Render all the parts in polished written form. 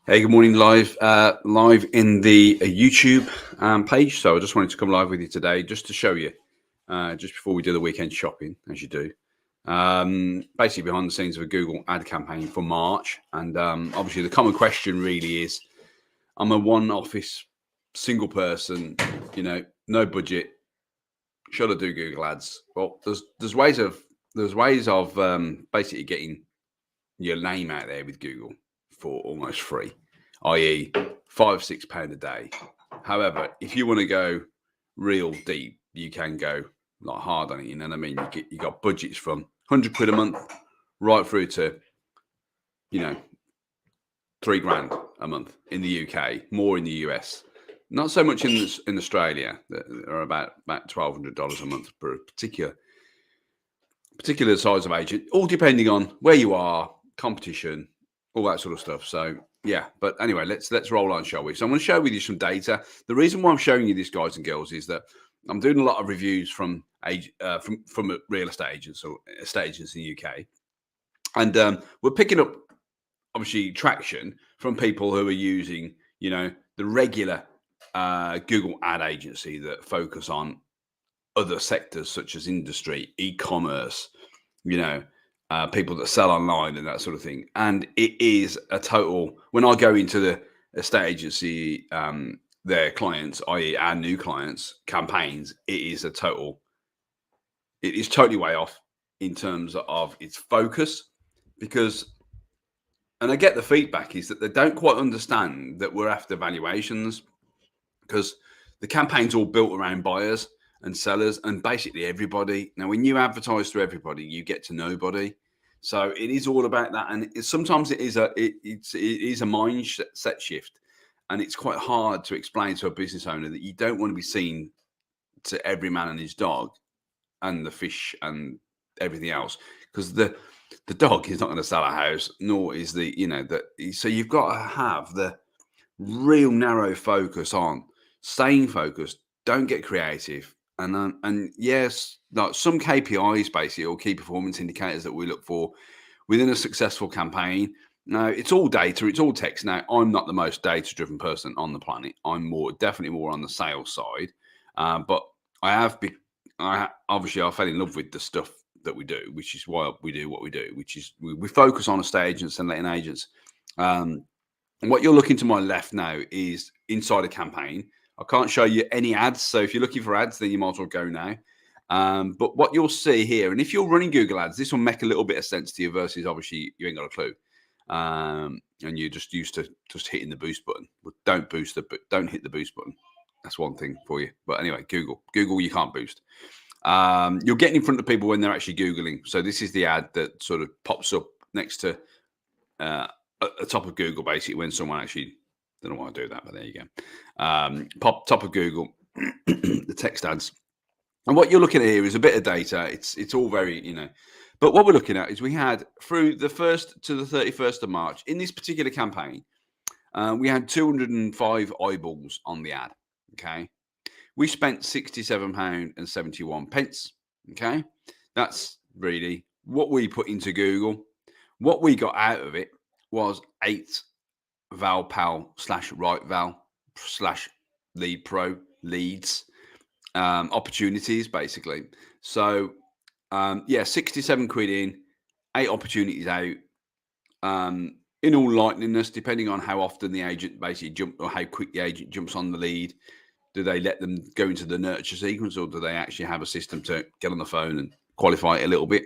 Hey, good morning, live in the YouTube page. So I just wanted to come live with you today just to show you, just before we do the weekend shopping, as you do, basically behind the scenes of a Google ad campaign for March. And obviously the common question really is, I'm a one office, single person, no budget. Should I do Google ads? Well, there's ways of basically getting your name out there with Google for almost free, i.e., £5-6 a day. However, if you want to go real deep, you can go like hard on it. You know what I mean? You got budgets from £100 a month right through to you know £3 grand a month in the UK, more in the US. Not so much in Australia. That are about $1,200 a month per particular size of agent, all depending on where you are, competition, all that sort of stuff. So yeah, but anyway, let's roll on, shall we? So I'm going to share with you some data. The reason why I'm showing you this, guys and girls, is that I'm doing a lot of reviews from real estate agents or estate agents in the UK, and we're picking up obviously traction from people who are using the regular Google ad agency that focus on other sectors such as industry, e-commerce, people that sell online and that sort of thing. And it is a total, when I go into the estate agency, their clients, i.e. our new clients, campaigns, it is totally way off in terms of its focus. And I get the feedback is that they don't quite understand that we're after valuations, because the campaign's all built around buyers and sellers and basically everybody. Now, when you advertise to everybody, you get to nobody. So it is all about that, and sometimes it is a mindset shift, and it's quite hard to explain to a business owner that you don't want to be seen to every man and his dog, and the fish and everything else, because the dog is not going to sell a house, nor is so you've got to have the real narrow focus on staying focused. Don't get creative. And yes, like some KPIs, basically, or key performance indicators that we look for within a successful campaign. Now, it's all data, it's all text. Now, I'm not the most data-driven person on the planet. I'm definitely more on the sales side. But obviously I fell in love with the stuff that we do, which is why we do what we do, which is we focus on estate agents and letting agents. And what you're looking to my left now is inside a campaign. I can't show you any ads, so if you're looking for ads, then you might as well go now. But what you'll see here, and if you're running Google ads, this will make a little bit of sense to you versus obviously you ain't got a clue, and you're just used to just hitting the boost button. But don't hit the boost button. That's one thing for you. But anyway, Google, you can't boost. You're getting in front of people when they're actually Googling. So this is the ad that sort of pops up next to at the top of Google, basically, when someone actually, don't know why I do that, but there you go. Top of Google, the text ads. And what you're looking at here is a bit of data. It's all very, but what we're looking at is we had through the 1st to the 31st of March in this particular campaign, we had 205 eyeballs on the ad. Okay. We spent £67.71. Okay. That's really what we put into Google. What we got out of it was 8 ValPal / RightVal / Lead Pro leads, opportunities, basically. So 67 quid in, 8 opportunities out. In all likeliness, depending on how often the agent basically or how quick the agent jumps on the lead, do they let them go into the nurture sequence, or do they actually have a system to get on the phone and qualify it a little bit?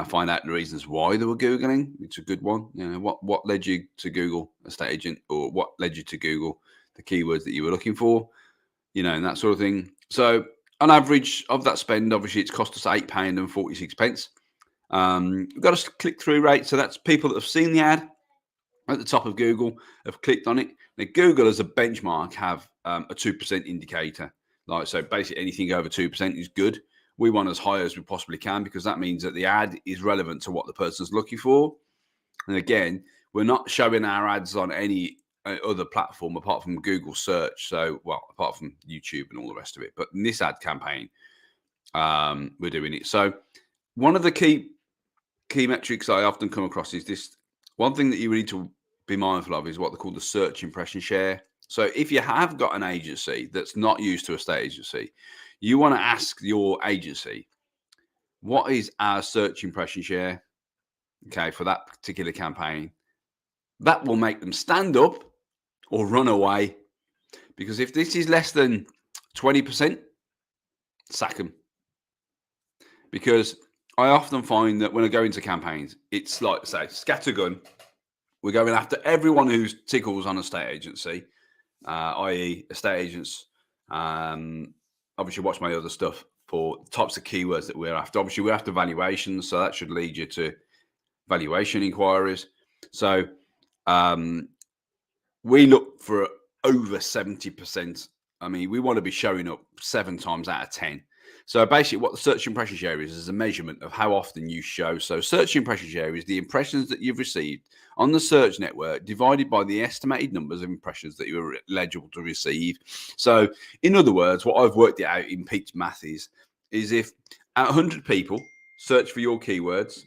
Find out the reasons why they were Googling. It's a good one. What led you to Google estate agent, or what led you to Google the keywords that you were looking for, and that sort of thing. So on average of that spend, obviously it's cost us £8.46. We've got a click-through rate. So that's people that have seen the ad at the top of Google, have clicked on it. Now, Google as a benchmark have a 2% indicator. So basically anything over 2% is good. We want as high as we possibly can, because that means that the ad is relevant to what the person's looking for. And again, we're not showing our ads on any other platform apart from Google search. So, apart from YouTube and all the rest of it. But in this ad campaign, we're doing it. So one of the key metrics I often come across is this. One thing that you need to be mindful of is what they call the search impression share. So if you have got an agency that's not used to a estate agency, you want to ask your agency, what is our search impression share? Okay, for that particular campaign. That will make them stand up or run away. Because if this is less than 20%, sack them. Because I often find that when I go into campaigns, it's like, say, scattergun. We're going after everyone who tickles on a estate agency, i.e. estate agents. Obviously, watch my other stuff for types of keywords that we're after. Obviously, we're after valuations, so that should lead you to valuation inquiries. So we look for over 70%. I mean, we want to be showing up 7 times out of 10. So basically what the search impression share is a measurement of how often you show. So search impression share is the impressions that you've received on the search network divided by the estimated numbers of impressions that you are eligible to receive. So in other words, what I've worked it out in Pete's math is if 100 people search for your keywords,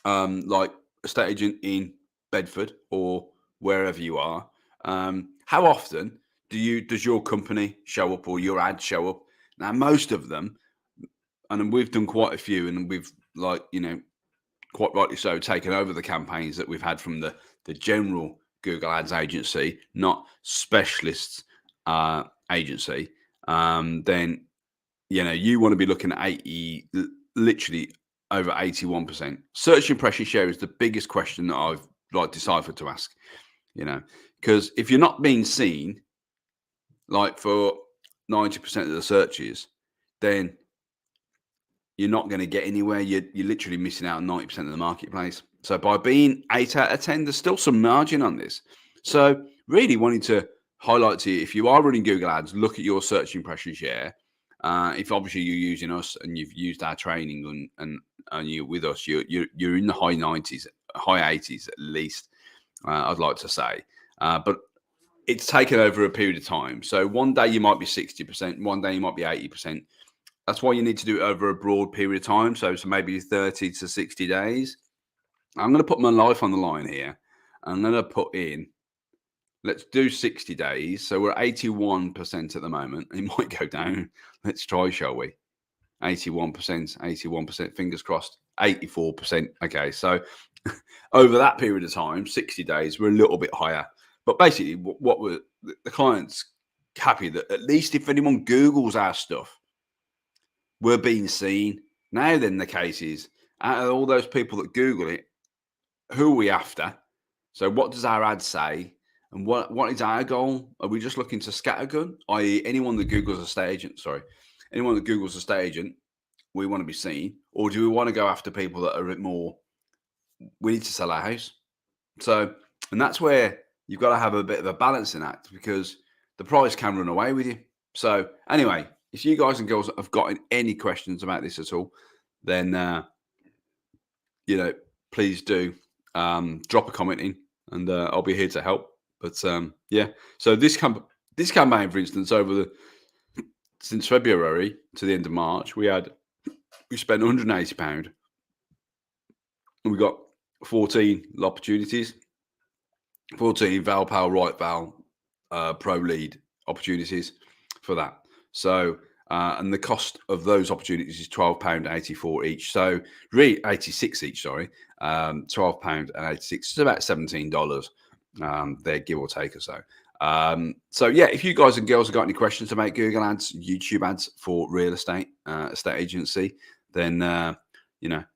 like estate agent in Bedford or wherever you are, how often does your company show up or your ad show up? Now, most of them, and we've done quite a few, and we've quite rightly so, taken over the campaigns that we've had from the general Google Ads agency, not specialists agency. Then you want to be looking at literally over 81%. Search impression share is the biggest question that I've deciphered to ask. Because if you're not being seen, like for 90% of the searches, then you're not going to get anywhere. You're literally missing out on 90% of the marketplace. So by being 8 out of 10, there's still some margin on this. So really wanting to highlight to you, if you are running Google Ads, look at your search impression share. If obviously you're using us and you've used our training and you're with us, you're in the high 90s, high 80s at least, I'd like to say. But it's taken over a period of time. So one day you might be 60%, one day you might be 80%. That's why you need to do it over a broad period of time. So maybe 30 to 60 days. I'm going to put my life on the line here. I'm going to put in, let's do 60 days. So we're at 81% at the moment. It might go down. Let's try, shall we? 81%, fingers crossed. 84%. Okay, so over that period of time, 60 days, we're a little bit higher. But basically, what we're the client's happy that at least if anyone Googles our stuff, we're being seen. Now then, the case is, out of all those people that Google it, who are we after? So what does our ad say? And what is our goal? Are we just looking to scattergun, i.e. anyone that Googles estate agent, anyone that Googles estate agent, we want to be seen? Or do we want to go after people that are a bit more, we need to sell our house? So, and that's where you've got to have a bit of a balancing act, because the price can run away with you. So anyway, if you guys and girls have got any questions about this at all, then, please do drop a comment in, and I'll be here to help. But yeah, so this campaign, for instance, since February to the end of March, we spent £180, and we got 14 opportunities, 14 ValPal, RightVal, Pro Lead opportunities for that. So, and the cost of those opportunities is £12.84 each. So really 86 each, sorry. £12.86. It's about $17 there, give or take or so. So yeah, if you guys and girls have got any questions about Google Ads, YouTube ads for real estate, estate agency, then,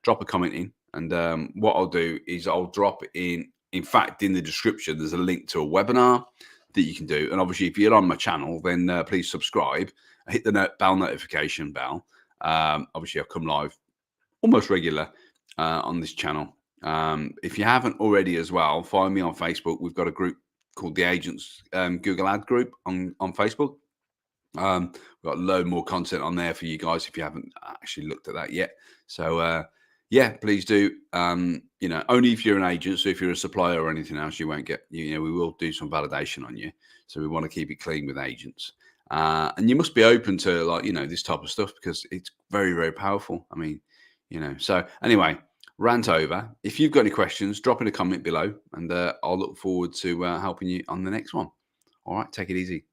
drop a comment in. And what I'll do is I'll drop in fact, in the description, there's a link to a webinar that you can do. And obviously, if you're on my channel, then please subscribe, hit the bell notification bell. Obviously, I'll come live almost regular on this channel. If you haven't already as well, find me on Facebook. We've got a group called the Agents Google Ad Group on Facebook. We've got a load more content on there for you guys if you haven't actually looked at that yet. So, yeah, please do. Only if you're an agent. So if you're a supplier or anything else, you won't get, we will do some validation on you. So we want to keep it clean with agents. And you must be open to this type of stuff, because it's very, very powerful. I mean, so anyway, rant over. If you've got any questions, drop in a comment below, and I'll look forward to helping you on the next one. All right, take it easy.